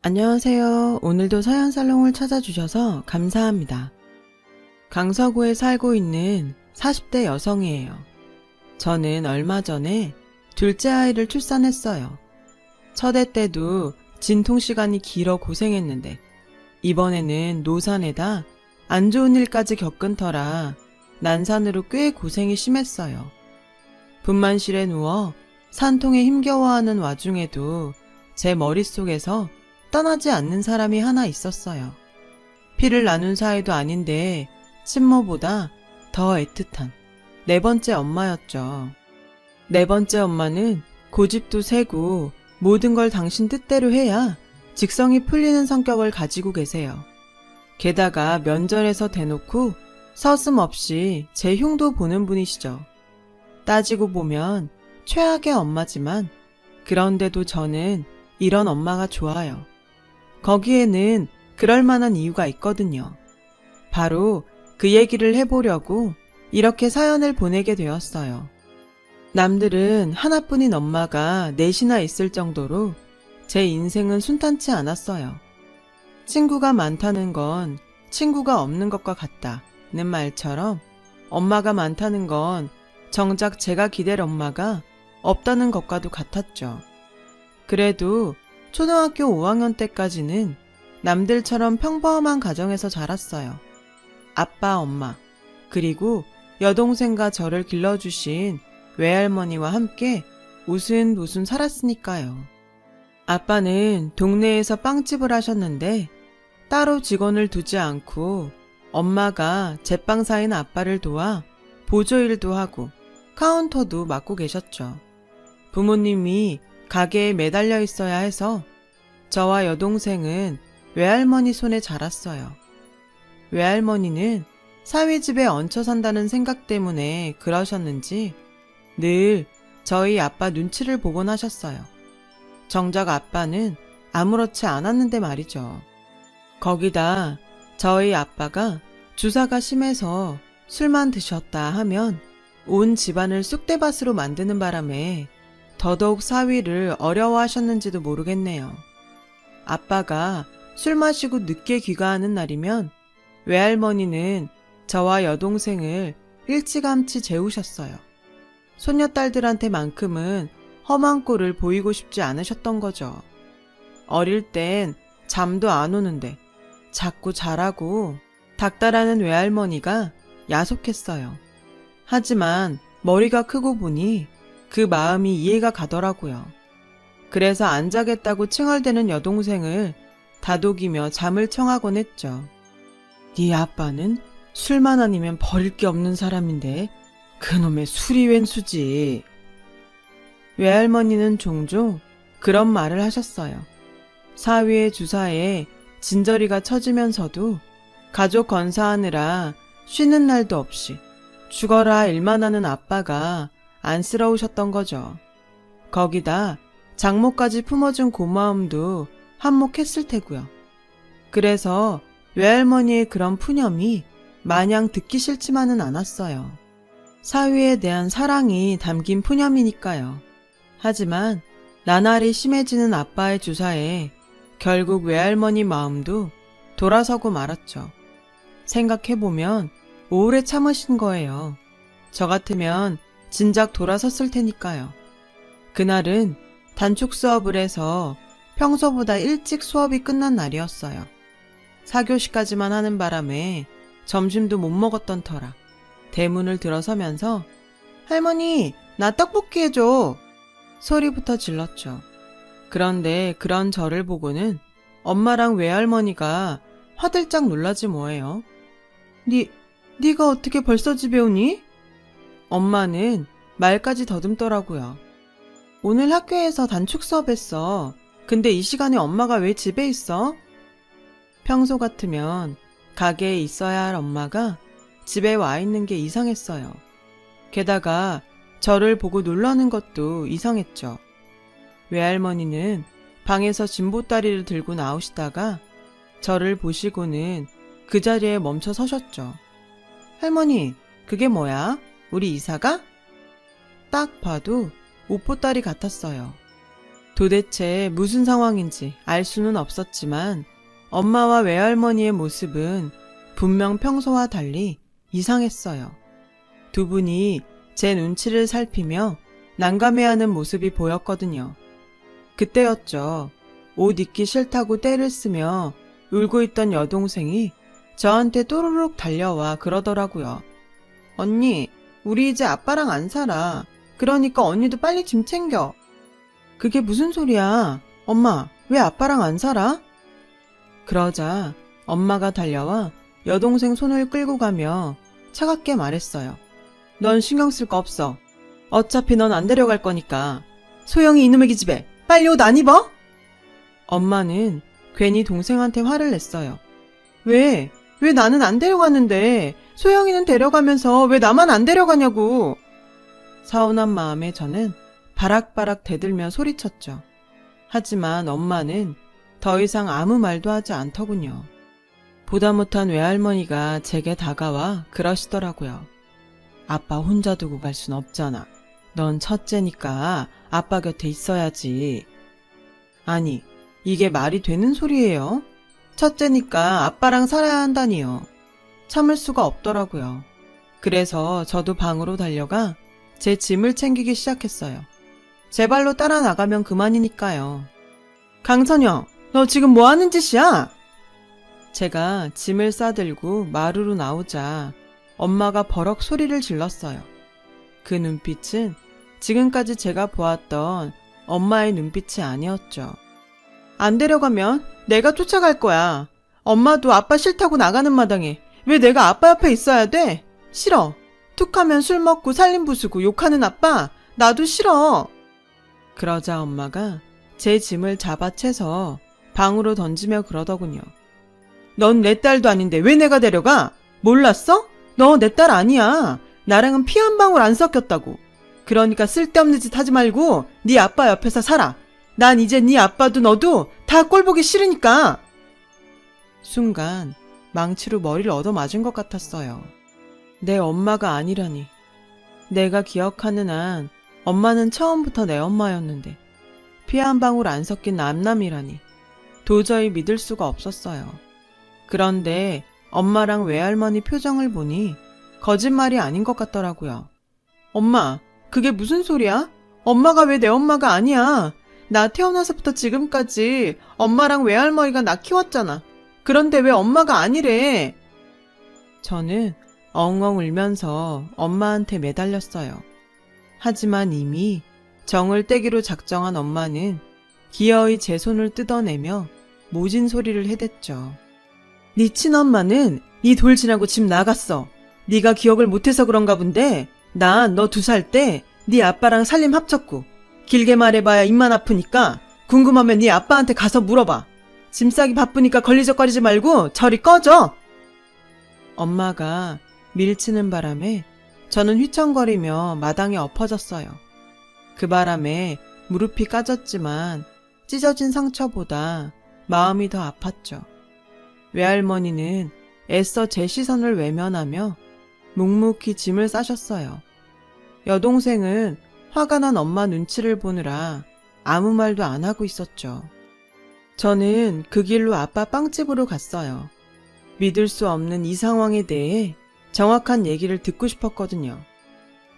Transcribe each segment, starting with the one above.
안녕하세요. 오늘도 서연살롱을 찾아주셔서 감사합니다. 강서구에 살고 있는 40대 여성이에요. 저는 얼마 전에 둘째 아이를 출산했어요. 첫애 때도 진통시간이 길어 고생했는데 이번에는 노산에다 안 좋은 일까지 겪은 터라 난산으로 꽤 고생이 심했어요. 분만실에 누워 산통에 힘겨워하는 와중에도 제 머릿속에서 떠나지 않는 사람이 하나 있었어요. 피를 나눈 사이도 아닌데 친모보다 더 애틋한 네 번째 엄마였죠. 네 번째 엄마는 고집도 세고 모든 걸 당신 뜻대로 해야 직성이 풀리는 성격을 가지고 계세요. 게다가 면전에서 대놓고 서슴없이 제 흉도 보는 분이시죠. 따지고 보면 최악의 엄마지만 그런데도 저는 이런 엄마가 좋아요. 거기에는 그럴 만한 이유가 있거든요. 바로 그 얘기를 해보려고 이렇게 사연을 보내게 되었어요. 남들은 하나뿐인 엄마가 넷이나 있을 정도로 제 인생은 순탄치 않았어요. 친구가 많다는 건 친구가 없는 것과 같다는 말처럼 엄마가 많다는 건 정작 제가 기댈 엄마가 없다는 것과도 같았죠. 그래도 초등학교 5학년 때까지는 남들처럼 평범한 가정에서 자랐어요. 아빠, 엄마, 그리고 여동생과 저를 길러주신 외할머니와 함께 웃은웃은 살았으니까요. 아빠는 동네에서 빵집을 하셨는데 따로 직원을 두지 않고 엄마가 제빵사인 아빠를 도와 보조일도 하고 카운터도 맡고 계셨죠. 부모님이 가게에 매달려 있어야 해서 저와 여동생은 외할머니 손에 자랐어요. 외할머니는 사위집에 얹혀 산다는 생각 때문에 그러셨는지 늘 저희 아빠 눈치를 보곤 하셨어요. 정작 아빠는 아무렇지 않았는데 말이죠. 거기다 저희 아빠가 주사가 심해서 술만 드셨다 하면 온 집안을 쑥대밭으로 만드는 바람에 더더욱 사위를 어려워하셨는지도 모르겠네요. 아빠가 술 마시고 늦게 귀가하는 날이면 외할머니는 저와 여동생을 일찌감치 재우셨어요. 손녀딸들한테만큼은 험한 꼴을 보이고 싶지 않으셨던 거죠. 어릴 땐 잠도 안 오는데 자꾸 자라고 닥달하는 외할머니가 야속했어요. 하지만 머리가 크고 보니 그 마음이 이해가 가더라고요. 그래서 안 자겠다고 칭얼대는 여동생을 다독이며 잠을 청하곤 했죠. 네 아빠는 술만 아니면 버릴 게 없는 사람인데 그놈의 술이 웬 수지. 외할머니는 종종 그런 말을 하셨어요. 사위의 주사에 진저리가 처지면서도 가족 건사하느라 쉬는 날도 없이 죽어라 일만 하는 아빠가 안쓰러우셨던 거죠. 거기다 장모까지 품어준 고마움도 한몫했을 테고요. 그래서 외할머니의 그런 푸념이 마냥 듣기 싫지만은 않았어요. 사위에 대한 사랑이 담긴 푸념이니까요. 하지만 나날이 심해지는 아빠의 주사에 결국 외할머니 마음도 돌아서고 말았죠. 생각해보면 오래 참으신 거예요. 저 같으면 진작 돌아섰을 테니까요. 그날은 단축 수업을 해서 평소보다 일찍 수업이 끝난 날이었어요. 4교시까지만 하는 바람에 점심도 못 먹었던 터라 대문을 들어서면서 할머니, 나 떡볶이 해줘! 소리부터 질렀죠. 그런데 그런 저를 보고는 엄마랑 외할머니가 화들짝 놀라지 뭐예요. 네가 어떻게 벌써 집에 오니? 엄마는 말까지 더듬더라고요. 오늘 학교에서 단축 수업했어. 근데 이 시간에 엄마가 왜 집에 있어? 평소 같으면 가게에 있어야 할 엄마가 집에 와 있는 게 이상했어요. 게다가 저를 보고 놀라는 것도 이상했죠. 외할머니는 방에서 진보다리를 들고 나오시다가 저를 보시고는 그 자리에 멈춰 서셨죠. 할머니, 그게 뭐야? 우리 이사가? 딱 봐도 오포다리 같았어요. 도대체 무슨 상황인지 알 수는 없었지만 엄마와 외할머니의 모습은 분명 평소와 달리 이상했어요. 두 분이 제 눈치를 살피며 난감해하는 모습이 보였거든요. 그때였죠. 옷 입기 싫다고 떼를 쓰며 울고 있던 여동생이 저한테 또르륵 달려와 그러더라고요. 언니, 우리 이제 아빠랑 안 살아. 그러니까 언니도 빨리 짐 챙겨. 그게 무슨 소리야? 엄마, 왜 아빠랑 안 살아? 그러자 엄마가 달려와 여동생 손을 끌고 가며 차갑게 말했어요. 넌 신경 쓸 거 없어. 어차피 넌 안 데려갈 거니까. 소영이 이놈의 기집애, 빨리 옷 안 입어? 엄마는 괜히 동생한테 화를 냈어요. 왜 나는 안 데려가는데 소영이는 데려가면서 왜 나만 안 데려가냐고. 서운한 마음에 저는 바락바락 대들며 소리쳤죠. 하지만 엄마는 더 이상 아무 말도 하지 않더군요. 보다 못한 외할머니가 제게 다가와 그러시더라고요. 아빠 혼자 두고 갈 순 없잖아. 넌 첫째니까 아빠 곁에 있어야지. 아니, 이게 말이 되는 소리예요? 첫째니까 아빠랑 살아야 한다니요. 참을 수가 없더라고요. 그래서 저도 방으로 달려가 제 짐을 챙기기 시작했어요. 제 발로 따라 나가면 그만이니까요. 강선영, 너 지금 뭐 하는 짓이야? 제가 짐을 싸들고 마루로 나오자 엄마가 버럭 소리를 질렀어요. 그 눈빛은 지금까지 제가 보았던 엄마의 눈빛이 아니었죠. 안 데려가면 내가 쫓아갈 거야. 엄마도 아빠 싫다고 나가는 마당에 왜 내가 아빠 옆에 있어야 돼? 싫어. 툭하면 술 먹고 살림 부수고 욕하는 아빠 나도 싫어. 그러자 엄마가 제 짐을 잡아채서 방으로 던지며 그러더군요. 넌 내 딸도 아닌데 왜 내가 데려가? 몰랐어? 너 내 딸 아니야. 나랑은 피 한 방울 안 섞였다고. 그러니까 쓸데없는 짓 하지 말고 네 아빠 옆에서 살아. 난 이제 네 아빠도 너도 다 꼴보기 싫으니까. 순간 망치로 머리를 얻어맞은 것 같았어요. 내 엄마가 아니라니. 내가 기억하는 한 엄마는 처음부터 내 엄마였는데 피 한 방울 안 섞인 남남이라니. 도저히 믿을 수가 없었어요. 그런데 엄마랑 외할머니 표정을 보니 거짓말이 아닌 것 같더라고요. 엄마, 그게 무슨 소리야? 엄마가 왜 내 엄마가 아니야? 나 태어나서부터 지금까지 엄마랑 외할머니가 나 키웠잖아. 그런데 왜 엄마가 아니래? 저는 엉엉 울면서 엄마한테 매달렸어요. 하지만 이미 정을 떼기로 작정한 엄마는 기어이 제 손을 뜯어내며 모진 소리를 해댔죠. 네 친엄마는 네 돌진하고 집 나갔어. 네가 기억을 못해서 그런가 본데 난 너 2살 때 네 아빠랑 살림 합쳤고 길게 말해봐야 입만 아프니까 궁금하면 네 아빠한테 가서 물어봐. 짐 싸기 바쁘니까 걸리적거리지 말고 저리 꺼져. 엄마가 밀치는 바람에 저는 휘청거리며 마당에 엎어졌어요. 그 바람에 무릎이 까졌지만 찢어진 상처보다 마음이 더 아팠죠. 외할머니는 애써 제 시선을 외면하며 묵묵히 짐을 싸셨어요. 여동생은 화가 난 엄마 눈치를 보느라 아무 말도 안 하고 있었죠. 저는 그 길로 아빠 빵집으로 갔어요. 믿을 수 없는 이 상황에 대해 정확한 얘기를 듣고 싶었거든요.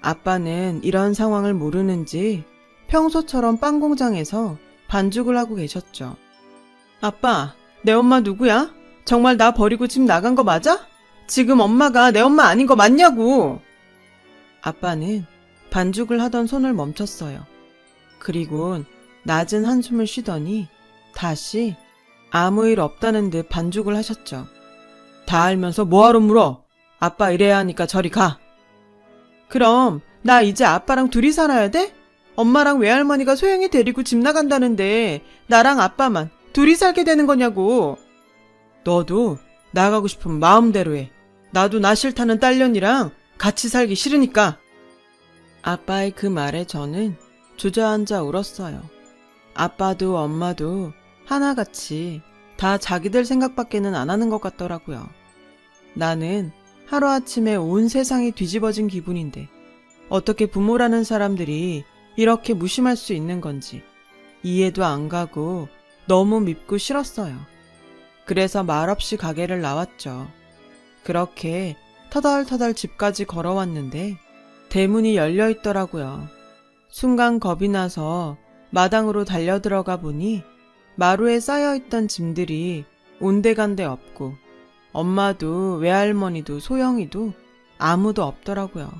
아빠는 이런 상황을 모르는지 평소처럼 빵 공장에서 반죽을 하고 계셨죠. 아빠, 내 엄마 누구야? 정말 나 버리고 집 나간 거 맞아? 지금 엄마가 내 엄마 아닌 거 맞냐고! 아빠는 반죽을 하던 손을 멈췄어요. 그리곤 낮은 한숨을 쉬더니 다시 아무 일 없다는 듯 반죽을 하셨죠. 다 알면서 뭐하러 물어? 아빠 이래야 하니까 저리 가. 그럼 나 이제 아빠랑 둘이 살아야 돼? 엄마랑 외할머니가 소영이 데리고 집 나간다는데 나랑 아빠만 둘이 살게 되는 거냐고. 너도 나가고 싶으면 마음대로 해. 나도 나 싫다는 딸년이랑 같이 살기 싫으니까. 아빠의 그 말에 저는 주저앉아 울었어요. 아빠도 엄마도 하나같이 다 자기들 생각밖에는 안 하는 것 같더라고요. 나는 하루아침에 온 세상이 뒤집어진 기분인데 어떻게 부모라는 사람들이 이렇게 무심할 수 있는 건지 이해도 안 가고 너무 밉고 싫었어요. 그래서 말없이 가게를 나왔죠. 그렇게 터덜터덜 집까지 걸어왔는데 대문이 열려 있더라고요. 순간 겁이 나서 마당으로 달려들어가 보니 마루에 쌓여있던 짐들이 온데간데 없고 엄마도 외할머니도 소영이도 아무도 없더라고요.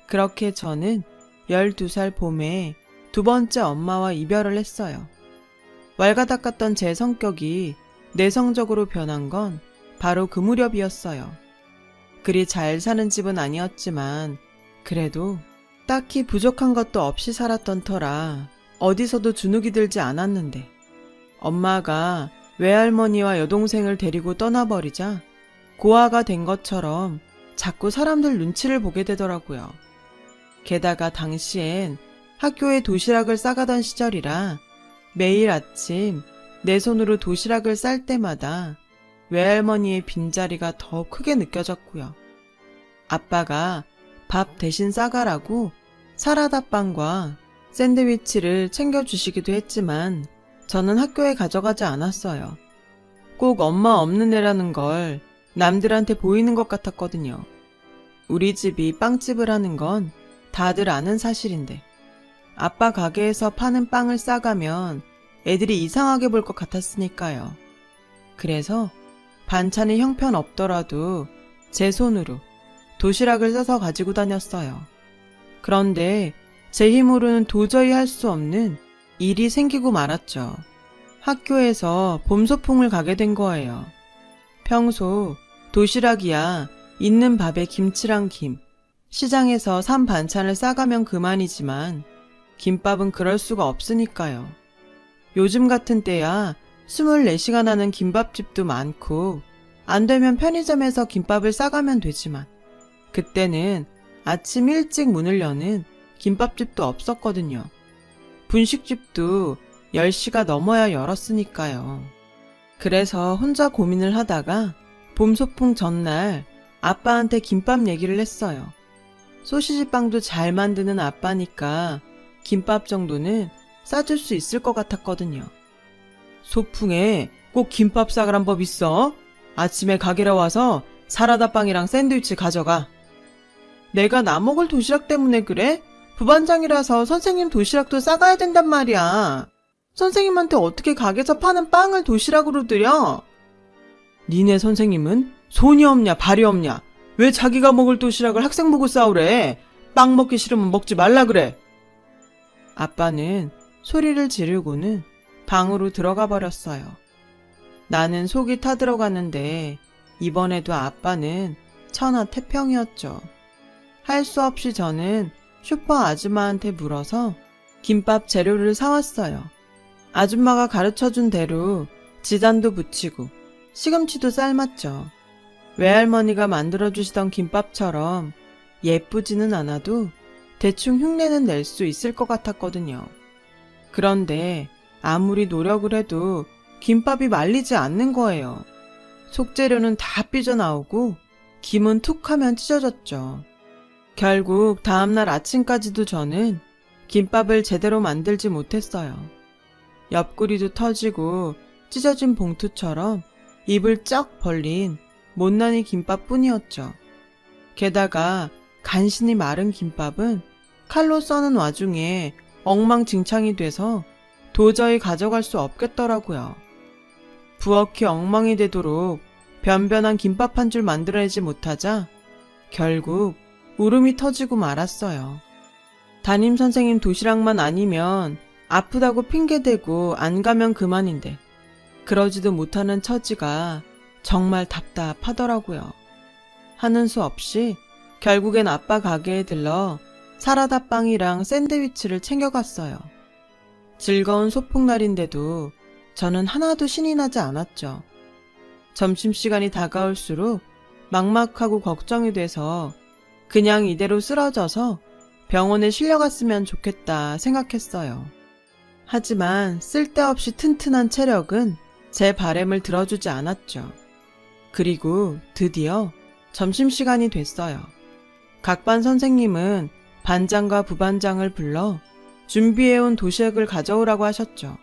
그렇게 저는 12살 봄에 두 번째 엄마와 이별을 했어요. 왈가닥 같던 제 성격이 내성적으로 변한 건 바로 그 무렵이었어요. 그리 잘 사는 집은 아니었지만 그래도 딱히 부족한 것도 없이 살았던 터라 어디서도 주눅이 들지 않았는데 엄마가 외할머니와 여동생을 데리고 떠나버리자 고아가 된 것처럼 자꾸 사람들 눈치를 보게 되더라고요. 게다가 당시엔 학교에 도시락을 싸가던 시절이라 매일 아침 내 손으로 도시락을 쌀 때마다 외할머니의 빈자리가 더 크게 느껴졌고요. 아빠가 밥 대신 싸가라고 사라다빵과 샌드위치를 챙겨주시기도 했지만 저는 학교에 가져가지 않았어요. 꼭 엄마 없는 애라는 걸 남들한테 보이는 것 같았거든요. 우리 집이 빵집을 하는 건 다들 아는 사실인데 아빠 가게에서 파는 빵을 싸가면 애들이 이상하게 볼 것 같았으니까요. 그래서 반찬이 형편없더라도 제 손으로 도시락을 싸서 가지고 다녔어요. 그런데 제 힘으로는 도저히 할 수 없는 일이 생기고 말았죠. 학교에서 봄소풍을 가게 된 거예요. 평소 도시락이야 있는 밥에 김치랑 김, 시장에서 산 반찬을 싸가면 그만이지만 김밥은 그럴 수가 없으니까요. 요즘 같은 때야 24시간 하는 김밥집도 많고 안 되면 편의점에서 김밥을 싸가면 되지만 그때는 아침 일찍 문을 여는 김밥집도 없었거든요. 분식집도 10시가 넘어야 열었으니까요. 그래서 혼자 고민을 하다가 봄소풍 전날 아빠한테 김밥 얘기를 했어요. 소시지빵도 잘 만드는 아빠니까 김밥 정도는 싸줄 수 있을 것 같았거든요. 소풍에 꼭 김밥 싸가란 법 있어? 아침에 가게로 와서 사라다빵이랑 샌드위치 가져가. 내가 나 먹을 도시락 때문에 그래? 부반장이라서 선생님 도시락도 싸가야 된단 말이야. 선생님한테 어떻게 가게에서 파는 빵을 도시락으로 드려? 니네 선생님은 손이 없냐 발이 없냐? 왜 자기가 먹을 도시락을 학생 보고 싸우래? 빵 먹기 싫으면 먹지 말라 그래. 아빠는 소리를 지르고는 방으로 들어가 버렸어요. 나는 속이 타들어가는데 이번에도 아빠는 천하태평이었죠. 할 수 없이 저는 슈퍼 아줌마한테 물어서 김밥 재료를 사왔어요. 아줌마가 가르쳐준 대로 지단도 붙이고 시금치도 삶았죠. 외할머니가 만들어주시던 김밥처럼 예쁘지는 않아도 대충 흉내는 낼 수 있을 것 같았거든요. 그런데 아무리 노력을 해도 김밥이 말리지 않는 거예요. 속재료는 다 삐져나오고 김은 툭 하면 찢어졌죠. 결국 다음날 아침까지도 저는 김밥을 제대로 만들지 못했어요. 옆구리도 터지고 찢어진 봉투처럼 입을 쩍 벌린 못난이 김밥뿐이었죠. 게다가 간신히 마른 김밥은 칼로 써는 와중에 엉망진창이 돼서 도저히 가져갈 수 없겠더라고요. 부엌이 엉망이 되도록 변변한 김밥 한 줄 만들어내지 못하자 결국 울음이 터지고 말았어요. 담임선생님 도시락만 아니면 아프다고 핑계대고 안 가면 그만인데 그러지도 못하는 처지가 정말 답답하더라고요. 하는 수 없이 결국엔 아빠 가게에 들러 사라다빵이랑 샌드위치를 챙겨갔어요. 즐거운 소풍날인데도 저는 하나도 신이 나지 않았죠. 점심시간이 다가올수록 막막하고 걱정이 돼서 그냥 이대로 쓰러져서 병원에 실려갔으면 좋겠다 생각했어요. 하지만 쓸데없이 튼튼한 체력은 제 바램을 들어주지 않았죠. 그리고 드디어 점심시간이 됐어요. 각 반 선생님은 반장과 부반장을 불러 준비해온 도시락을 가져오라고 하셨죠.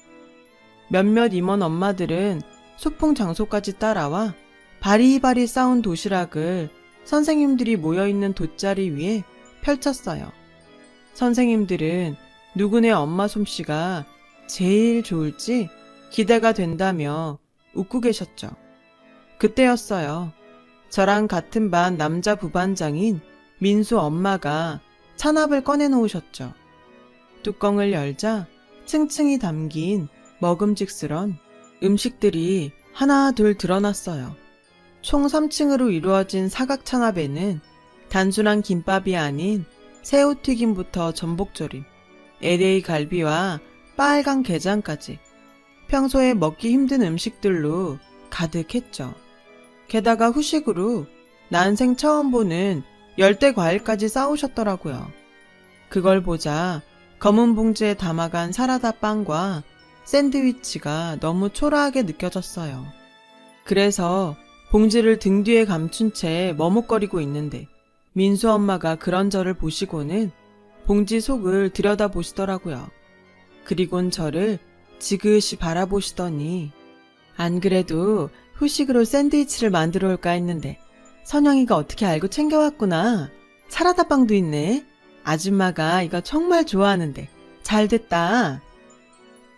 몇몇 임원 엄마들은 소풍 장소까지 따라와 바리바리 싸운 도시락을 선생님들이 모여있는 돗자리 위에 펼쳤어요. 선생님들은 누구네 엄마 솜씨가 제일 좋을지 기대가 된다며 웃고 계셨죠. 그때였어요. 저랑 같은 반 남자 부반장인 민수 엄마가 찬압을 꺼내놓으셨죠. 뚜껑을 열자 층층이 담긴 먹음직스런 음식들이 하나 둘 드러났어요. 총 3층으로 이루어진 사각 찬압에는 단순한 김밥이 아닌 새우튀김부터 전복조림, LA 갈비와 빨간 게장까지 평소에 먹기 힘든 음식들로 가득했죠. 게다가 후식으로 난생 처음 보는 열대 과일까지 싸우셨더라고요. 그걸 보자 검은 봉지에 담아간 사라다 빵과 샌드위치가 너무 초라하게 느껴졌어요. 그래서 봉지를 등 뒤에 감춘 채 머뭇거리고 있는데 민수 엄마가 그런 저를 보시고는 봉지 속을 들여다보시더라고요. 그리곤 저를 지그시 바라보시더니 안 그래도 후식으로 샌드위치를 만들어 올까 했는데 선영이가 어떻게 알고 챙겨왔구나. 사라다 빵도 있네. 아줌마가 이거 정말 좋아하는데 잘 됐다.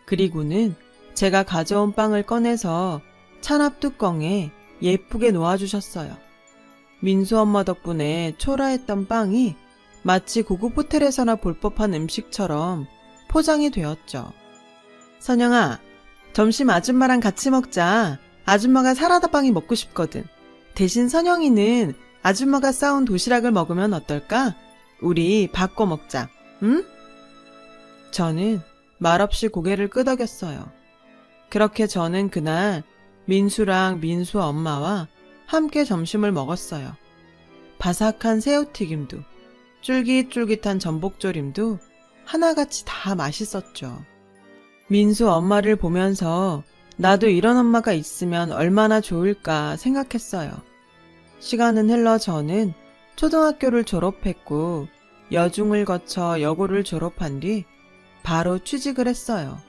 그리고는 제가 가져온 빵을 꺼내서 찬압 뚜껑에 예쁘게 놓아주셨어요. 민수 엄마 덕분에 초라했던 빵이 마치 고급 호텔에서나 볼 법한 음식처럼 포장이 되었죠. 선영아, 점심 아줌마랑 같이 먹자. 아줌마가 사라다 빵이 먹고 싶거든. 대신 선영이는 아줌마가 싸운 도시락을 먹으면 어떨까? 우리 바꿔 먹자. 응? 저는 말없이 고개를 끄덕였어요. 그렇게 저는 그날 민수랑 민수 엄마와 함께 점심을 먹었어요. 바삭한 새우튀김도 쫄깃쫄깃한 전복조림도 하나같이 다 맛있었죠. 민수 엄마를 보면서 나도 이런 엄마가 있으면 얼마나 좋을까 생각했어요. 시간은 흘러 저는 초등학교를 졸업했고 여중을 거쳐 여고를 졸업한 뒤 바로 취직을 했어요.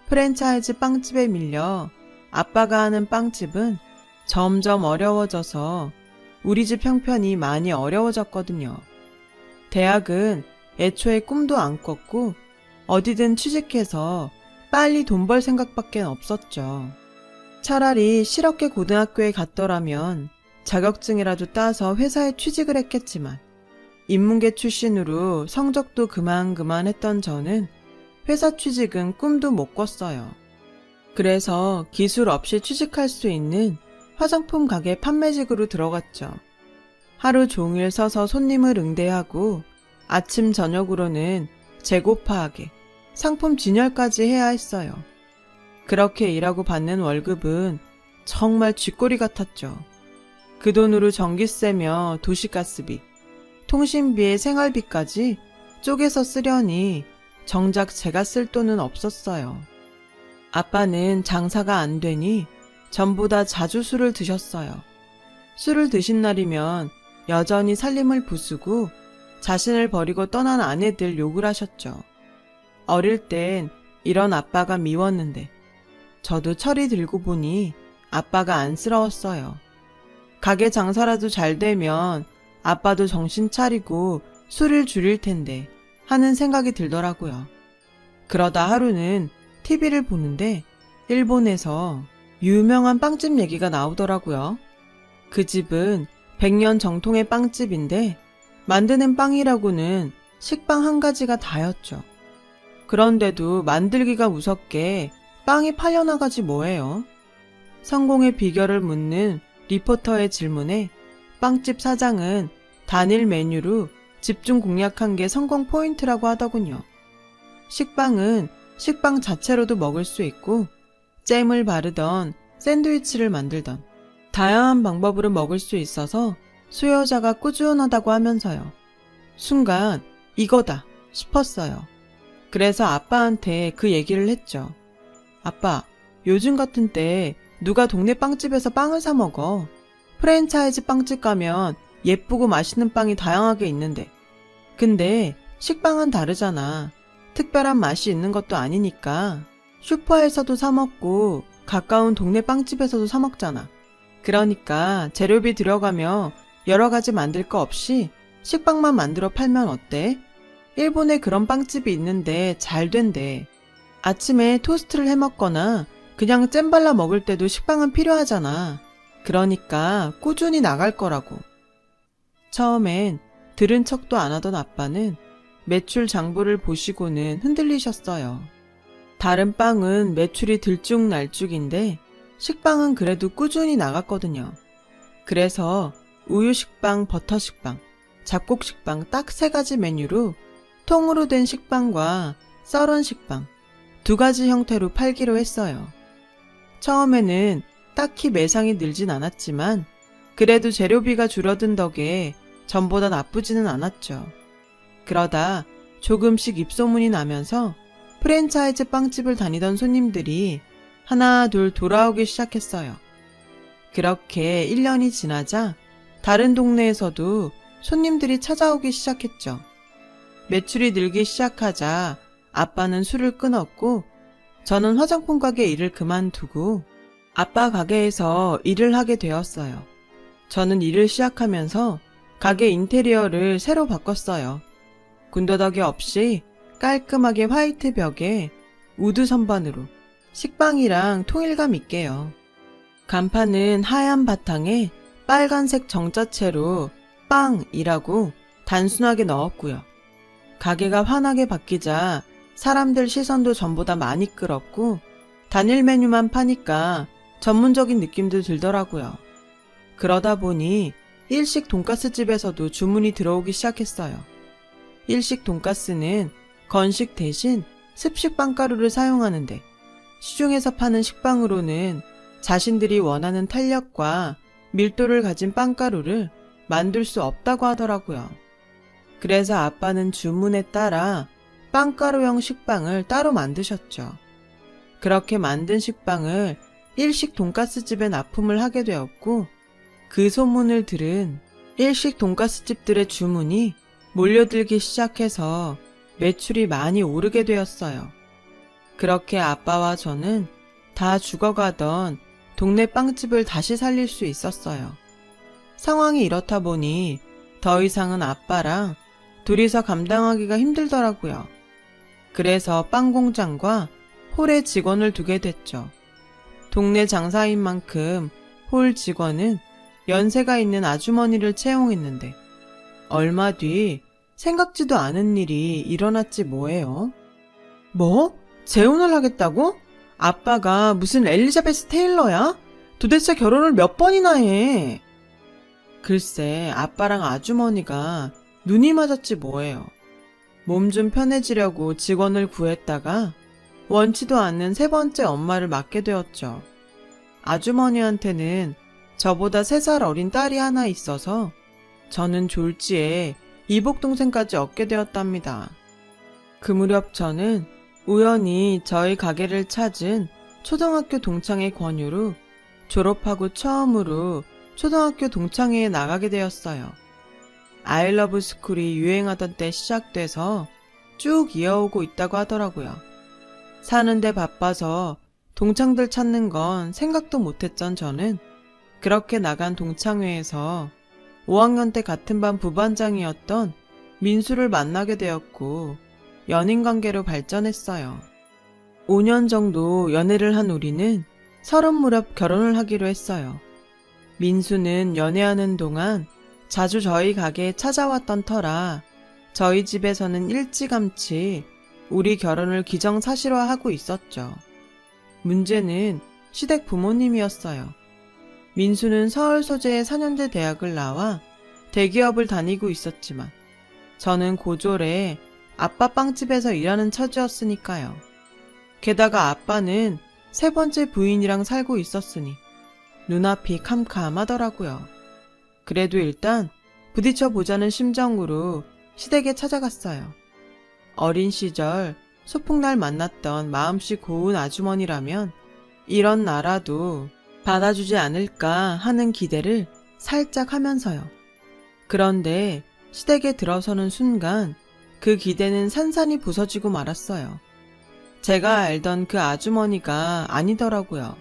프랜차이즈 빵집에 밀려 아빠가 하는 빵집은 점점 어려워져서 우리 집 형편이 많이 어려워졌거든요. 대학은 애초에 꿈도 안 꿨고 어디든 취직해서 빨리 돈 벌 생각밖에 없었죠. 차라리 실업계 고등학교에 갔더라면 자격증이라도 따서 회사에 취직을 했겠지만 인문계 출신으로 성적도 그만했던 저는 회사 취직은 꿈도 못 꿨어요. 그래서 기술 없이 취직할 수 있는 화장품 가게 판매직으로 들어갔죠. 하루 종일 서서 손님을 응대하고 아침 저녁으로는 재고 파악에 상품 진열까지 해야 했어요. 그렇게 일하고 받는 월급은 정말 쥐꼬리 같았죠. 그 돈으로 전기세며 도시가스비, 통신비에 생활비까지 쪼개서 쓰려니 정작 제가 쓸 돈은 없었어요. 아빠는 장사가 안 되니 전부 다 자주 술을 드셨어요. 술을 드신 날이면 여전히 살림을 부수고 자신을 버리고 떠난 아내들 욕을 하셨죠. 어릴 땐 이런 아빠가 미웠는데 저도 철이 들고 보니 아빠가 안쓰러웠어요. 가게 장사라도 잘 되면 아빠도 정신 차리고 술을 줄일 텐데 하는 생각이 들더라고요. 그러다 하루는 TV를 보는데 일본에서 유명한 빵집 얘기가 나오더라고요. 그 집은 100년 정통의 빵집인데 만드는 빵이라고는 식빵 한 가지가 다였죠. 그런데도 만들기가 무섭게 빵이 팔려나가지 뭐예요. 성공의 비결을 묻는 리포터의 질문에 빵집 사장은 단일 메뉴로 집중 공략한 게 성공 포인트라고 하더군요. 식빵은 식빵 자체로도 먹을 수 있고 잼을 바르던 샌드위치를 만들던 다양한 방법으로 먹을 수 있어서 수요자가 꾸준하다고 하면서요. 순간 이거다 싶었어요. 그래서 아빠한테 그 얘기를 했죠. 아빠, 요즘 같은 때 누가 동네 빵집에서 빵을 사 먹어. 프랜차이즈 빵집 가면 예쁘고 맛있는 빵이 다양하게 있는데. 근데 식빵은 다르잖아. 특별한 맛이 있는 것도 아니니까 슈퍼에서도 사 먹고 가까운 동네 빵집에서도 사 먹잖아. 그러니까 재료비 들여가며 여러 가지 만들 거 없이 식빵만 만들어 팔면 어때? 일본에 그런 빵집이 있는데 잘 된대. 아침에 토스트를 해 먹거나 그냥 잼 발라 먹을 때도 식빵은 필요하잖아. 그러니까 꾸준히 나갈 거라고. 처음엔 들은 척도 안 하던 아빠는 매출 장부를 보시고는 흔들리셨어요. 다른 빵은 매출이 들쭉날쭉인데 식빵은 그래도 꾸준히 나갔거든요. 그래서 우유식빵, 버터식빵, 잡곡식빵 딱 3가지 메뉴로 통으로 된 식빵과 썰은 식빵 2가지 형태로 팔기로 했어요. 처음에는 딱히 매상이 늘진 않았지만 그래도 재료비가 줄어든 덕에 전보다 나쁘지는 않았죠. 그러다 조금씩 입소문이 나면서 프랜차이즈 빵집을 다니던 손님들이 하나 둘 돌아오기 시작했어요. 그렇게 1년이 지나자 다른 동네에서도 손님들이 찾아오기 시작했죠. 매출이 늘기 시작하자 아빠는 술을 끊었고 저는 화장품 가게 일을 그만두고 아빠 가게에서 일을 하게 되었어요. 저는 일을 시작하면서 가게 인테리어를 새로 바꿨어요. 군더더기 없이 깔끔하게 화이트 벽에 우드 선반으로 식빵이랑 통일감 있게요. 간판은 하얀 바탕에 빨간색 정자체로 빵이라고 단순하게 넣었고요. 가게가 환하게 바뀌자 사람들 시선도 전보다 많이 끌었고 단일 메뉴만 파니까 전문적인 느낌도 들더라고요. 그러다 보니 일식 돈가스 집에서도 주문이 들어오기 시작했어요. 일식 돈가스는 건식 대신 습식 빵가루를 사용하는데 시중에서 파는 식빵으로는 자신들이 원하는 탄력과 밀도를 가진 빵가루를 만들 수 없다고 하더라고요. 그래서 아빠는 주문에 따라 빵가루형 식빵을 따로 만드셨죠. 그렇게 만든 식빵을 일식 돈가스 집에 납품을 하게 되었고 그 소문을 들은 일식 돈가스 집들의 주문이 몰려들기 시작해서 매출이 많이 오르게 되었어요. 그렇게 아빠와 저는 다 죽어가던 동네 빵집을 다시 살릴 수 있었어요. 상황이 이렇다 보니 더 이상은 아빠랑 둘이서 감당하기가 힘들더라고요. 그래서 빵 공장과 홀에 직원을 두게 됐죠. 동네 장사인 만큼 홀 직원은 연세가 있는 아주머니를 채용했는데 얼마 뒤 생각지도 않은 일이 일어났지 뭐예요. 뭐? 재혼을 하겠다고? 아빠가 무슨 엘리자베스 테일러야? 도대체 결혼을 몇 번이나 해? 글쎄, 아빠랑 아주머니가 눈이 맞았지 뭐예요. 몸 좀 편해지려고 직원을 구했다가 원치도 않는 3번째 엄마를 맡게 되었죠. 아주머니한테는 저보다 3살 어린 딸이 하나 있어서 저는 졸지에 이복동생까지 얻게 되었답니다. 그 무렵 저는 우연히 저희 가게를 찾은 초등학교 동창의 권유로 졸업하고 처음으로 초등학교 동창회에 나가게 되었어요. 아이러브 스쿨이 유행하던 때 시작돼서 쭉 이어오고 있다고 하더라고요. 사는데 바빠서 동창들 찾는 건 생각도 못했던 저는 그렇게 나간 동창회에서 5학년 때 같은 반 부반장이었던 민수를 만나게 되었고 연인 관계로 발전했어요. 5년 정도 연애를 한 우리는 30 무렵 결혼을 하기로 했어요. 민수는 연애하는 동안 자주 저희 가게에 찾아왔던 터라 저희 집에서는 일찌감치 우리 결혼을 기정사실화하고 있었죠. 문제는 시댁 부모님이었어요. 민수는 서울 소재의 4년제 대학을 나와 대기업을 다니고 있었지만 저는 고졸에 아빠 빵집에서 일하는 처지였으니까요. 게다가 아빠는 3번째 부인이랑 살고 있었으니 눈앞이 캄캄하더라고요. 그래도 일단 부딪혀보자는 심정으로 시댁에 찾아갔어요. 어린 시절 소풍날 만났던 마음씨 고운 아주머니라면 이런 나라도 받아주지 않을까 하는 기대를 살짝 하면서요. 그런데 시댁에 들어서는 순간 그 기대는 산산이 부서지고 말았어요. 제가 알던 그 아주머니가 아니더라고요.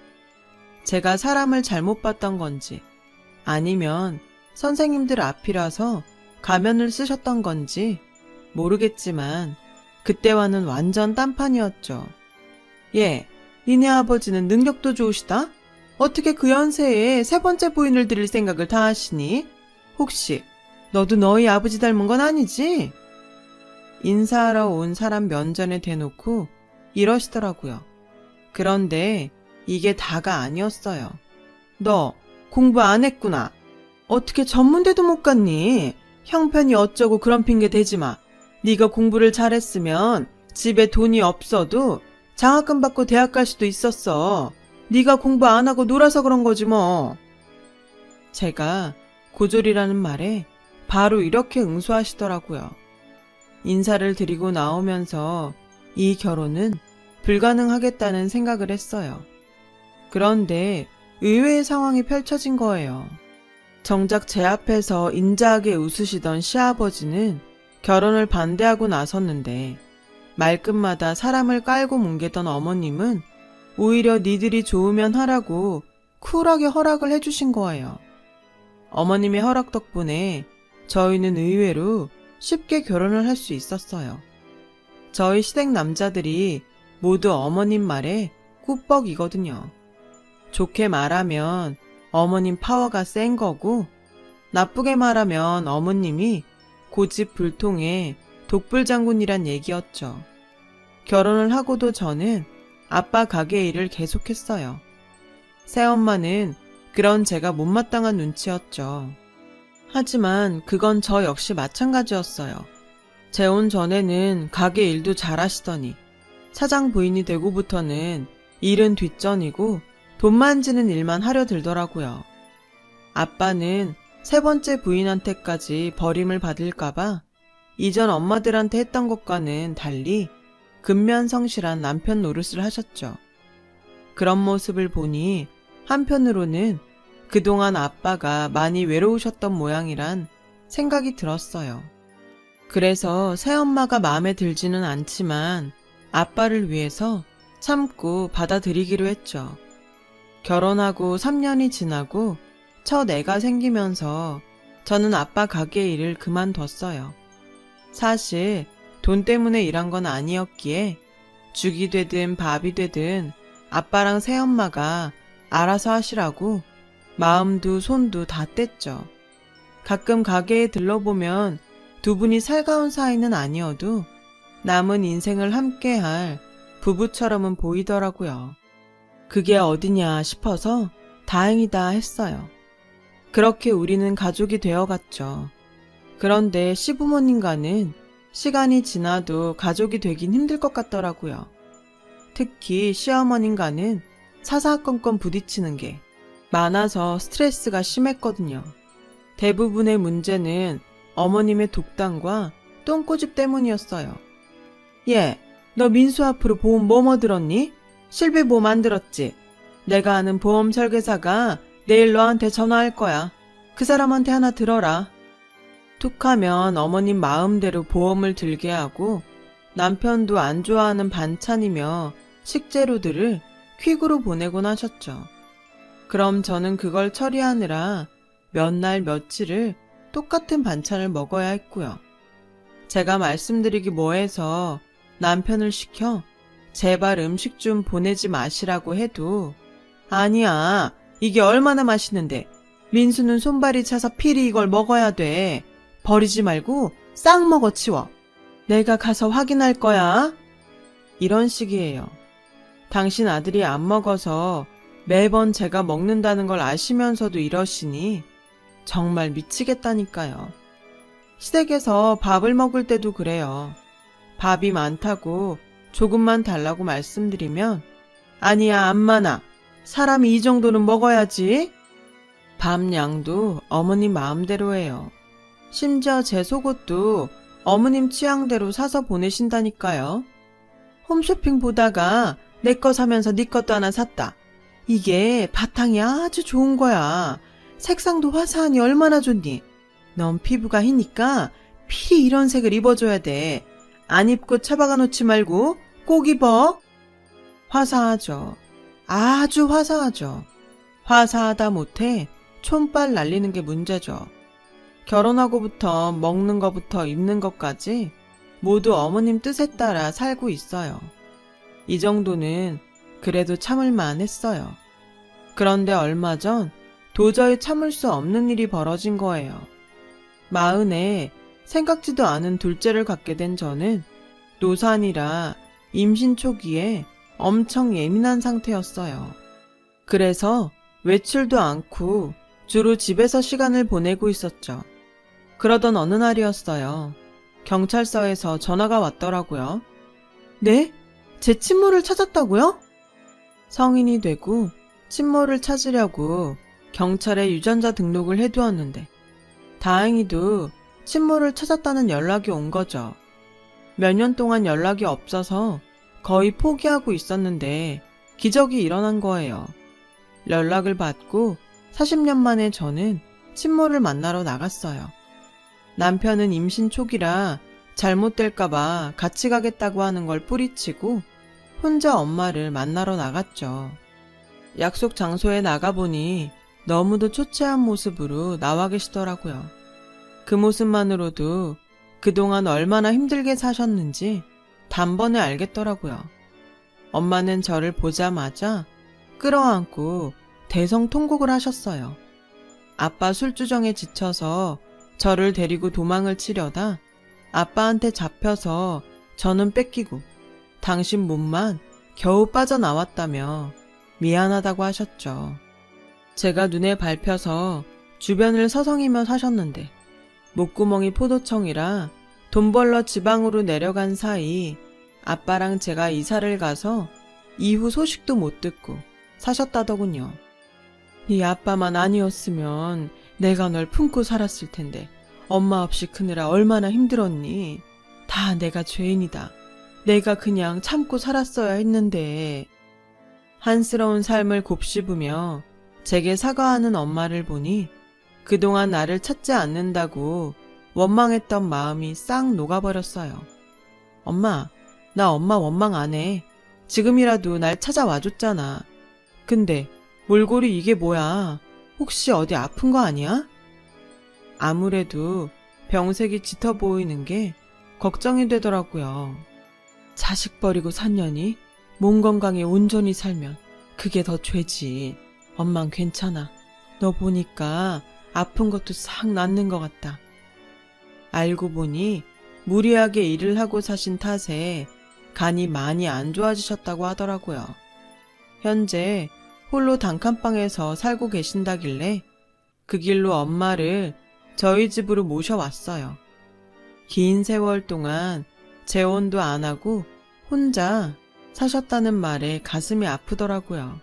제가 사람을 잘못 봤던 건지, 아니면 선생님들 앞이라서 가면을 쓰셨던 건지 모르겠지만 그때와는 완전 딴판이었죠. 예, 니네 아버지는 능력도 좋으시다? 어떻게 그 연세에 세 번째 부인을 들일 생각을 다 하시니? 혹시 너도 너희 아버지 닮은 건 아니지? 인사하러 온 사람 면전에 대놓고 이러시더라고요. 그런데 이게 다가 아니었어요. 너 공부 안 했구나. 어떻게 전문대도 못 갔니? 형편이 어쩌고 그런 핑계 대지 마. 네가 공부를 잘했으면 집에 돈이 없어도 장학금 받고 대학 갈 수도 있었어. 네가 공부 안 하고 놀아서 그런 거지 뭐. 제가 고졸이라는 말에 바로 이렇게 응수하시더라고요. 인사를 드리고 나오면서 이 결혼은 불가능하겠다는 생각을 했어요. 그런데 의외의 상황이 펼쳐진 거예요. 정작 제 앞에서 인자하게 웃으시던 시아버지는 결혼을 반대하고 나섰는데 말끝마다 사람을 깔고 뭉개던 어머님은 오히려 니들이 좋으면 하라고 쿨하게 허락을 해주신 거예요. 어머님의 허락 덕분에 저희는 의외로 쉽게 결혼을 할 수 있었어요. 저희 시댁 남자들이 모두 어머님 말에 꾸벅이거든요. 좋게 말하면 어머님 파워가 센 거고, 나쁘게 말하면 어머님이 고집불통의 독불장군이란 얘기였죠. 결혼을 하고도 저는 아빠 가게 일을 계속했어요. 새엄마는 그런 제가 못마땅한 눈치였죠. 하지만 그건 저 역시 마찬가지였어요. 재혼 전에는 가게 일도 잘하시더니 사장 부인이 되고부터는 일은 뒷전이고 돈 만지는 일만 하려 들더라고요. 아빠는 세 번째 부인한테까지 버림을 받을까봐 이전 엄마들한테 했던 것과는 달리 근면성실한 남편 노릇을 하셨죠. 그런 모습을 보니 한편으로는 그동안 아빠가 많이 외로우셨던 모양이란 생각이 들었어요. 그래서 새엄마가 마음에 들지는 않지만 아빠를 위해서 참고 받아들이기로 했죠. 결혼하고 3년이 지나고 첫 애가 생기면서 저는 아빠 가게 일을 그만뒀어요. 사실 돈 때문에 일한 건 아니었기에 죽이 되든 밥이 되든 아빠랑 새엄마가 알아서 하시라고 마음도 손도 다 뗐죠. 가끔 가게에 들러보면 두 분이 살가운 사이는 아니어도 남은 인생을 함께할 부부처럼은 보이더라고요. 그게 어디냐 싶어서 다행이다 했어요. 그렇게 우리는 가족이 되어갔죠. 그런데 시부모님과는 시간이 지나도 가족이 되긴 힘들 것 같더라고요. 특히 시어머님과는 사사건건 부딪히는 게 많아서 스트레스가 심했거든요. 대부분의 문제는 어머님의 독단과 똥꼬집 때문이었어요. 예, 너 민수 앞으로 보험 뭐 들었니? 실비 뭐 만들었지? 내가 아는 보험 설계사가 내일 너한테 전화할 거야. 그 사람한테 하나 들어라. 툭하면 어머님 마음대로 보험을 들게 하고 남편도 안 좋아하는 반찬이며 식재료들을 퀵으로 보내곤 하셨죠. 그럼 저는 그걸 처리하느라 몇 날 며칠을 똑같은 반찬을 먹어야 했고요. 제가 말씀드리기 뭐해서 남편을 시켜 제발 음식 좀 보내지 마시라고 해도 아니야, 이게 얼마나 맛있는데 민수는 손발이 차서 필히 이걸 먹어야 돼. 버리지 말고 싹 먹어 치워. 내가 가서 확인할 거야. 이런 식이에요. 당신 아들이 안 먹어서 매번 제가 먹는다는 걸 아시면서도 이러시니 정말 미치겠다니까요. 시댁에서 밥을 먹을 때도 그래요. 밥이 많다고 조금만 달라고 말씀드리면 아니야, 안 많아. 사람이 이 정도는 먹어야지. 밥 양도 어머님 마음대로예요. 심지어 제 속옷도 어머님 취향대로 사서 보내신다니까요. 홈쇼핑 보다가 내 거 사면서 네 것도 하나 샀다. 이게 바탕이 아주 좋은 거야. 색상도 화사하니 얼마나 좋니? 넌 피부가 희니까 필히 이런 색을 입어줘야 돼. 안 입고 처박아 놓지 말고 꼭 입어. 화사하죠. 아주 화사하죠. 화사하다 못해 촌빨 날리는 게 문제죠. 결혼하고부터 먹는 것부터 입는 것까지 모두 어머님 뜻에 따라 살고 있어요. 이 정도는 그래도 참을만 했어요. 그런데 얼마 전 도저히 참을 수 없는 일이 벌어진 거예요. 40에 생각지도 않은 둘째를 갖게 된 저는 노산이라 임신 초기에 엄청 예민한 상태였어요. 그래서 외출도 않고 주로 집에서 시간을 보내고 있었죠. 그러던 어느 날이었어요. 경찰서에서 전화가 왔더라고요. 네? 제 친모를 찾았다고요? 성인이 되고 친모를 찾으려고 경찰에 유전자 등록을 해두었는데 다행히도 친모를 찾았다는 연락이 온 거죠. 몇 년 동안 연락이 없어서 거의 포기하고 있었는데 기적이 일어난 거예요. 연락을 받고 40년 만에 저는 친모를 만나러 나갔어요. 남편은 임신 초기라 잘못될까봐 같이 가겠다고 하는 걸 뿌리치고 혼자 엄마를 만나러 나갔죠. 약속 장소에 나가보니 너무도 초췌한 모습으로 나와 계시더라고요. 그 모습만으로도 그동안 얼마나 힘들게 사셨는지 단번에 알겠더라고요. 엄마는 저를 보자마자 끌어안고 대성통곡을 하셨어요. 아빠 술주정에 지쳐서 저를 데리고 도망을 치려다 아빠한테 잡혀서 저는 뺏기고 당신 몸만 겨우 빠져나왔다며 미안하다고 하셨죠. 제가 눈에 밟혀서 주변을 서성이며 사셨는데 목구멍이 포도청이라 돈 벌러 지방으로 내려간 사이 아빠랑 제가 이사를 가서 이후 소식도 못 듣고 사셨다더군요. 네 아빠만 아니었으면 내가 널 품고 살았을 텐데 엄마 없이 크느라 얼마나 힘들었니? 다 내가 죄인이다. 내가 그냥 참고 살았어야 했는데. 한스러운 삶을 곱씹으며 제게 사과하는 엄마를 보니 그동안 나를 찾지 않는다고 원망했던 마음이 싹 녹아버렸어요. 엄마, 나 엄마 원망 안 해. 지금이라도 날 찾아와줬잖아. 근데 몰골이 이게 뭐야? 혹시 어디 아픈 거 아니야? 아무래도 병색이 짙어 보이는 게 걱정이 되더라고요. 자식 버리고 샀냐니? 몸 건강에 온전히 살면 그게 더 죄지. 엄만 괜찮아. 너 보니까 아픈 것도 싹 낫는 것 같다. 알고 보니 무리하게 일을 하고 사신 탓에 간이 많이 안 좋아지셨다고 하더라고요. 현재 홀로 단칸방에서 살고 계신다길래 그 길로 엄마를 저희 집으로 모셔왔어요. 긴 세월 동안 재혼도 안 하고 혼자 사셨다는 말에 가슴이 아프더라고요.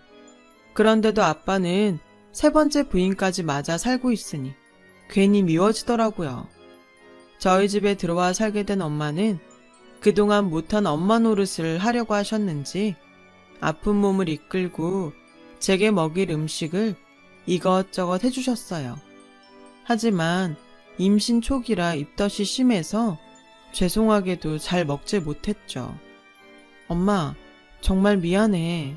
그런데도 아빠는 세 번째 부인까지 맞아 살고 있으니 괜히 미워지더라고요. 저희 집에 들어와 살게 된 엄마는 그동안 못한 엄마 노릇을 하려고 하셨는지 아픈 몸을 이끌고 제게 먹일 음식을 이것저것 해주셨어요. 하지만 임신 초기라 입덧이 심해서 죄송하게도 잘 먹지 못했죠. 엄마, 정말 미안해.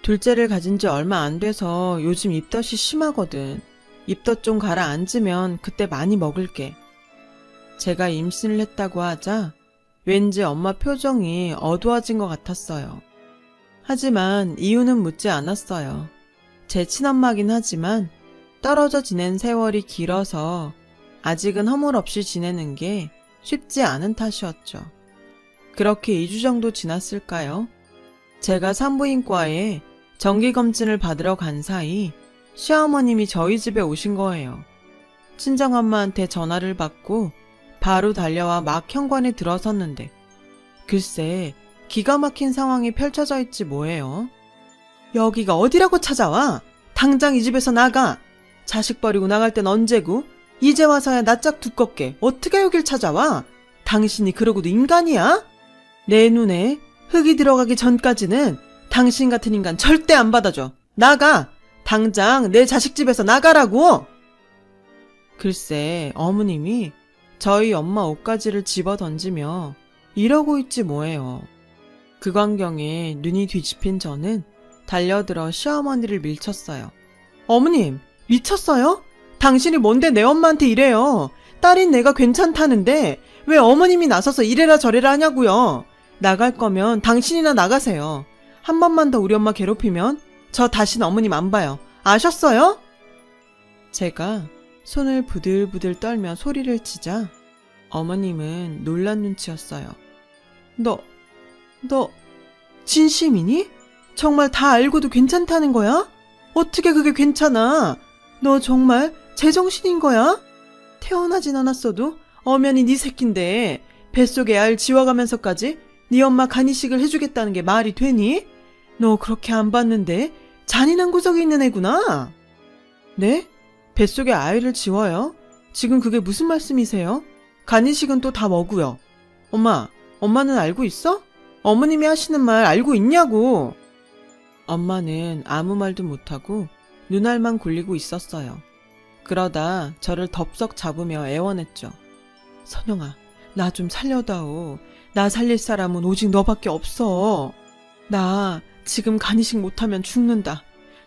둘째를 가진 지 얼마 안 돼서 요즘 입덧이 심하거든. 입덧 좀 가라앉으면 그때 많이 먹을게. 제가 임신을 했다고 하자 왠지 엄마 표정이 어두워진 것 같았어요. 하지만 이유는 묻지 않았어요. 제 친엄마긴 하지만 떨어져 지낸 세월이 길어서 아직은 허물없이 지내는 게 쉽지 않은 탓이었죠. 그렇게 2주 정도 지났을까요? 제가 산부인과에 정기검진을 받으러 간 사이 시어머님이 저희 집에 오신 거예요. 친정엄마한테 전화를 받고 바로 달려와 막 현관에 들어섰는데 글쎄 기가 막힌 상황이 펼쳐져 있지 뭐예요. 여기가 어디라고 찾아와? 당장 이 집에서 나가. 자식 버리고 나갈 땐 언제고? 이제 와서야 낯짝 두껍게 어떻게 여길 찾아와? 당신이 그러고도 인간이야? 내 눈에 흙이 들어가기 전까지는 당신 같은 인간 절대 안 받아줘. 나가! 당장 내 자식 집에서 나가라고! 글쎄 어머님이 저희 엄마 옷가지를 집어 던지며 이러고 있지 뭐예요. 그 광경에 눈이 뒤집힌 저는 달려들어 시어머니를 밀쳤어요. 어머님, 미쳤어요? 당신이 뭔데 내 엄마한테 이래요. 딸인 내가 괜찮다는데 왜 어머님이 나서서 이래라 저래라 하냐고요. 나갈 거면 당신이나 나가세요. 한 번만 더 우리 엄마 괴롭히면 저 다신 어머님 안 봐요. 아셨어요? 제가 손을 부들부들 떨며 소리를 치자 어머님은 놀란 눈치였어요. 너 진심이니? 정말 다 알고도 괜찮다는 거야? 어떻게 그게 괜찮아? 너 정말 제정신인 거야? 태어나진 않았어도 엄연히 네 새끼인데 뱃속에 알 지워가면서까지 네 엄마 간이식을 해주겠다는 게 말이 되니? 너 그렇게 안 봤는데 잔인한 구석이 있는 애구나. 네? 뱃속에 아이를 지워요? 지금 그게 무슨 말씀이세요? 간이식은 또 다 뭐고요? 엄마는 알고 있어? 어머님이 하시는 말 알고 있냐고. 엄마는 아무 말도 못하고 눈알만 굴리고 있었어요. 그러다 저를 덥석 잡으며 애원했죠. 선영아, 나 좀 살려다오. 나 살릴 사람은 오직 너밖에 없어. 나 지금 간이식 못하면 죽는다.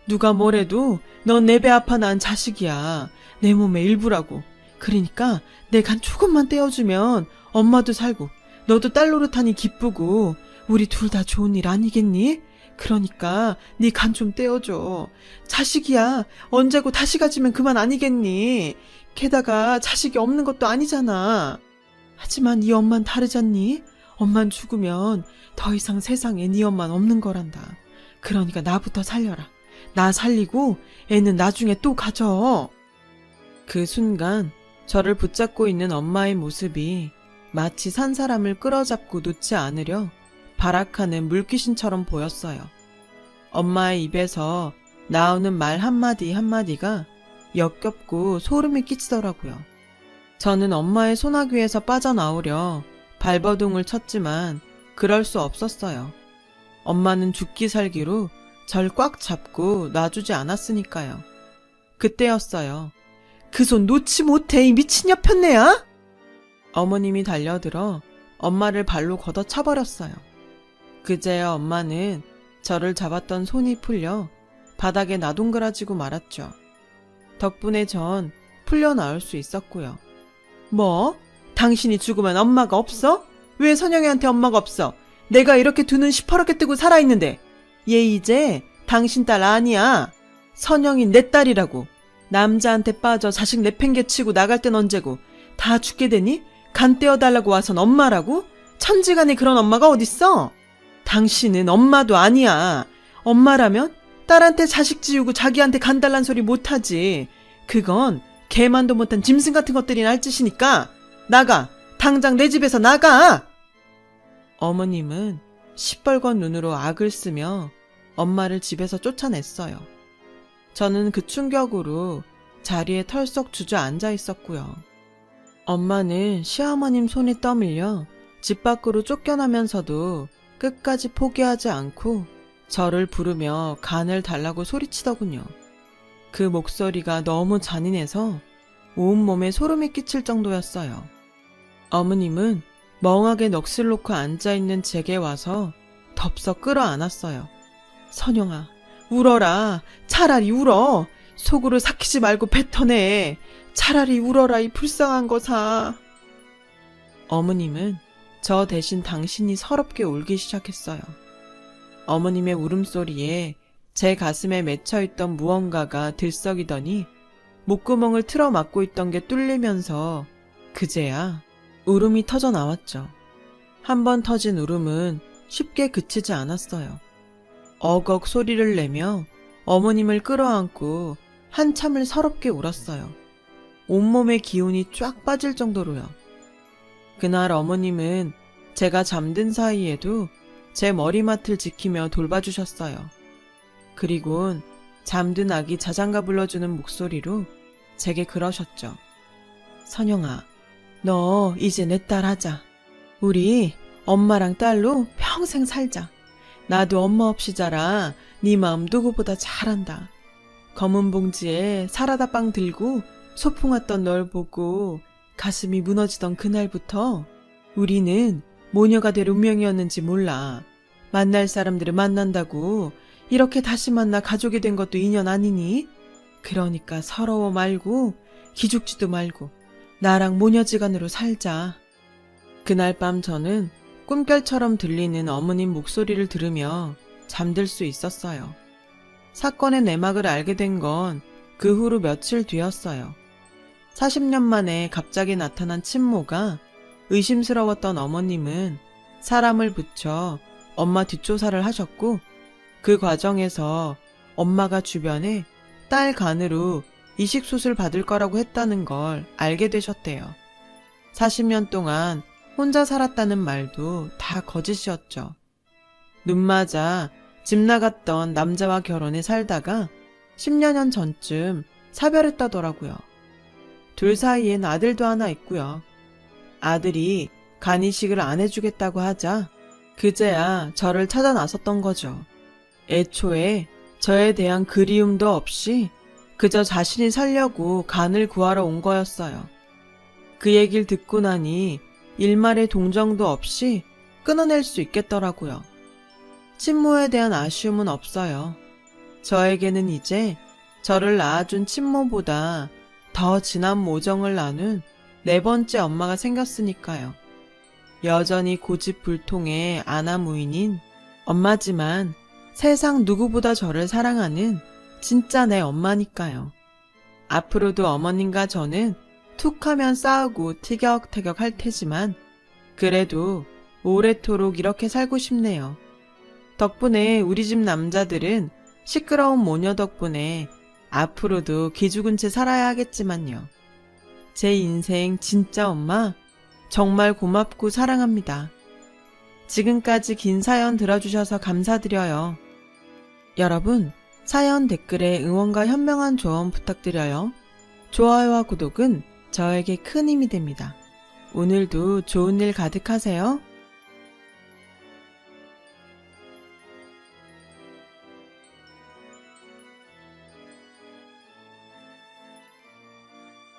누가 뭐래도 넌 내 배 아파 낳은 자식이야. 내 몸의 일부라고. 그러니까 내 간 조금만 떼어주면 엄마도 살고 너도 딸 노릇하니 기쁘고 우리 둘 다 좋은 일 아니겠니? 그러니까 네 간 좀 떼어줘. 자식이야. 언제고 다시 가지면 그만 아니겠니? 게다가 자식이 없는 것도 아니잖아. 하지만 네 엄만 다르잖니? 엄만 죽으면 더 이상 세상에 네 엄만 없는 거란다. 그러니까 나부터 살려라. 나 살리고 애는 나중에 또 가져. 그 순간 저를 붙잡고 있는 엄마의 모습이 마치 산 사람을 끌어잡고 놓지 않으려 발악하는 물귀신처럼 보였어요. 엄마의 입에서 나오는 말 한마디 한마디가 역겹고 소름이 끼치더라고요. 저는 엄마의 소나귀에서 빠져나오려 발버둥을 쳤지만 그럴 수 없었어요. 엄마는 죽기 살기로 절 꽉 잡고 놔주지 않았으니까요. 그때였어요. 그 손 놓지 못해, 이 미친년 편네야! 어머님이 달려들어 엄마를 발로 걷어차버렸어요. 그제야 엄마는 저를 잡았던 손이 풀려 바닥에 나동그라지고 말았죠. 덕분에 전 풀려나올 수 있었고요. 뭐? 당신이 죽으면 엄마가 없어? 왜 선영이한테 엄마가 없어? 내가 이렇게 두 눈 시퍼렇게 뜨고 살아있는데. 얘 이제 당신 딸 아니야. 선영이 내 딸이라고. 남자한테 빠져 자식 내팽개치고 나갈 땐 언제고. 다 죽게 되니? 간 떼어달라고 와선 엄마라고? 천지간에 그런 엄마가 어딨어? 당신은 엄마도 아니야. 엄마라면 딸한테 자식 지우고 자기한테 간 달란 소리 못하지. 그건 개만도 못한 짐승 같은 것들이 날 짓이니까 나가. 당장 내 집에서 나가. 어머님은 시뻘건 눈으로 악을 쓰며 엄마를 집에서 쫓아냈어요. 저는 그 충격으로 자리에 털썩 주저앉아 있었고요. 엄마는 시어머님 손에 떠밀려 집 밖으로 쫓겨나면서도 끝까지 포기하지 않고 저를 부르며 간을 달라고 소리치더군요. 그 목소리가 너무 잔인해서 온몸에 소름이 끼칠 정도였어요. 어머님은 멍하게 넋을 놓고 앉아있는 제게 와서 덥석 끌어안았어요. 선영아, 울어라. 차라리 울어. 속으로 삭히지 말고 뱉어내. 차라리 울어라, 이 불쌍한 거사. 어머님은 저 대신 당신이 서럽게 울기 시작했어요. 어머님의 울음소리에 제 가슴에 맺혀있던 무언가가 들썩이더니 목구멍을 틀어막고 있던 게 뚫리면서 그제야 울음이 터져 나왔죠. 한 번 터진 울음은 쉽게 그치지 않았어요. 어걱 소리를 내며 어머님을 끌어안고 한참을 서럽게 울었어요. 온몸의 기운이 쫙 빠질 정도로요. 그날 어머님은 제가 잠든 사이에도 제 머리맡을 지키며 돌봐주셨어요. 그리곤 잠든 아기 자장가 불러주는 목소리로 제게 그러셨죠. 선영아, 너 이제 내 딸 하자. 우리 엄마랑 딸로 평생 살자. 나도 엄마 없이 자라 네 마음 누구보다 잘한다. 검은 봉지에 사라다 빵 들고 소풍 왔던 널 보고 가슴이 무너지던 그날부터 우리는 모녀가 될 운명이었는지 몰라. 만날 사람들을 만난다고 이렇게 다시 만나 가족이 된 것도 인연 아니니? 그러니까 서러워 말고 기죽지도 말고 나랑 모녀지간으로 살자. 그날 밤 저는 꿈결처럼 들리는 어머님 목소리를 들으며 잠들 수 있었어요. 사건의 내막을 알게 된 건 그 후로 며칠 뒤였어요. 40년 만에 갑자기 나타난 친모가 의심스러웠던 어머님은 사람을 붙여 엄마 뒷조사를 하셨고, 그 과정에서 엄마가 주변에 딸 간으로 이식수술 받을 거라고 했다는 걸 알게 되셨대요. 40년 동안 혼자 살았다는 말도 다 거짓이었죠. 눈 맞아 집 나갔던 남자와 결혼해 살다가 10여 년 전쯤 사별했다더라고요. 둘 사이엔 아들도 하나 있고요. 아들이 간이식을 안 해주겠다고 하자 그제야 저를 찾아 나섰던 거죠. 애초에 저에 대한 그리움도 없이 그저 자신이 살려고 간을 구하러 온 거였어요. 그 얘기를 듣고 나니 일말의 동정도 없이 끊어낼 수 있겠더라고요. 친모에 대한 아쉬움은 없어요. 저에게는 이제 저를 낳아준 친모보다 더 진한 모정을 나눈 네 번째 엄마가 생겼으니까요. 여전히 고집불통의 아나무인인 엄마지만 세상 누구보다 저를 사랑하는 진짜 내 엄마니까요. 앞으로도 어머님과 저는 툭하면 싸우고 티격태격 할 테지만 그래도 오래도록 이렇게 살고 싶네요. 덕분에 우리 집 남자들은 시끄러운 모녀 덕분에 앞으로도 기죽은 채 살아야 하겠지만요. 제 인생 진짜 엄마 정말 고맙고 사랑합니다. 지금까지 긴 사연 들어주셔서 감사드려요. 여러분, 사연 댓글에 응원과 현명한 조언 부탁드려요. 좋아요와 구독은 저에게 큰 힘이 됩니다. 오늘도 좋은 일 가득하세요.